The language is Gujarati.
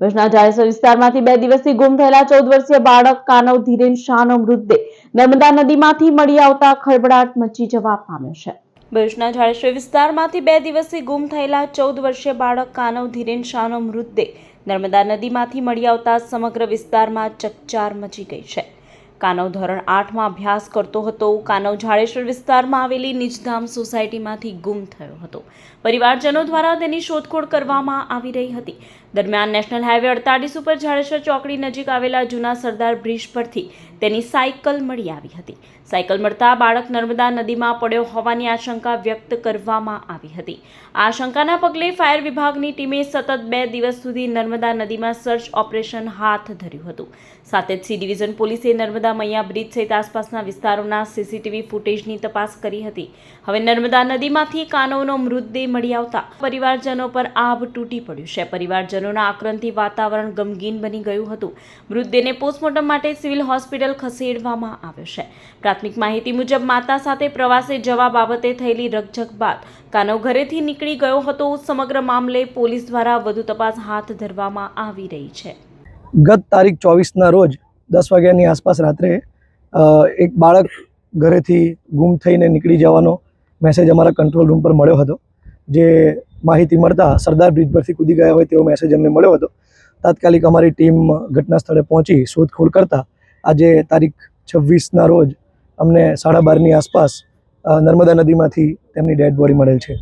ભુજના જાડેશ્વર વિસ્તારમાંથી 2 દિવસથી ગુમ થયેલા 14 વર્ષીય બાળક કાનવ ધીરેન શાહનો મૃતદેહ નર્મદા નદીમાંથી મળી આવતા ખળભળાટ મચી જવા પામ્યો છે। ભુજના જાડેશ્વર વિસ્તારમાંથી 2 દિવસથી ગુમ થયેલા 14 વર્ષીય બાળક કાનવ ધીરેન શાહનો મૃતદેહ નર્મદા નદીમાંથી મળી આવતા સમગ્ર વિસ્તારમાં ચકચાર મચી ગઈ છે। કાનવ ધોરણ 8માં અભ્યાસ કરતો હતો। કાનવ જાડેશ્વર વિસ્તારમાં આવેલી નિજધામ સોસાયટીમાંથી ગુમ થયો હતો। પરિવારજનો દ્વારા તેની શોધખોળ કરવામાં આવી રહી હતી। દરમિયાન નેશનલ હાઈવે 48 ઉપર જાડેશ્વર ચોકડી નજીક આવેલા જૂના સરદાર બ્રિજ પરથી તેની સાયકલ મળી આવી હતી। સાયકલ મળતા બાળક નર્મદા નદીમાં પડ્યો હોવાની આશંકા વ્યક્ત કરવામાં આવી હતી। આ આશંકાના પગલે ફાયર વિભાગની ટીમે સતત 2 દિવસ સુધી નર્મદા નદીમાં સર્ચ ઓપરેશન હાથ ધર્યું હતું। સાથે જ સી ડિવિઝન પોલીસે નર્મદા મૈયા બ્રિજ સહિત આસપાસના વિસ્તારોના સીસીટીવી ફૂટેજની તપાસ કરી હતી। હવે નર્મદા નદીમાંથી કાનવનો મૃતદેહ મળી આવતા પરિવારજનો પર આભ તૂટી પડ્યું છે। પરિવારજનોના આક્રંદથી વાતાવરણ ગમગીન બની ગયું હતું। મૃતદેહને પોસ્ટમોર્ટમ માટે સિવિલ હોસ્પિટલ ખસેડવામાં આવ્યો છે। પ્રાથમિક માહિતી મુજબ માતા સાથે પ્રવાસે જવા બાબતે થયેલી રકઝક બાદ કાનવ ઘરેથી નીકળી ગયો હતો। સમગ્ર મામલે પોલીસ દ્વારા વધુ તપાસ હાથ ધરવામાં આવી રહી છે। ગત તારીખ 24ના રોજ 10 વાગ્યાની આસપાસ રાત્રે એક બાળક ઘરેથી ગુમ થઈને નીકળી જવાનો મેસેજ અમારા કંટ્રોલ રૂમ પર મળ્યો હતો। જે માહિતી મળતા સરદાર બ્રિજ પરથી કૂદી ગયા હોય તેવો મેસેજ અમને મળ્યો હતો। તાત્કાલિક અમારી ટીમ ઘટના સ્થળે પહોંચી શોધખોળ કરતા આજે તારીખ 26ના રોજ અમને 12:30ની આસપાસ નર્મદા નદીમાંથી તેમની ડેડ બોડી મળેલ છે।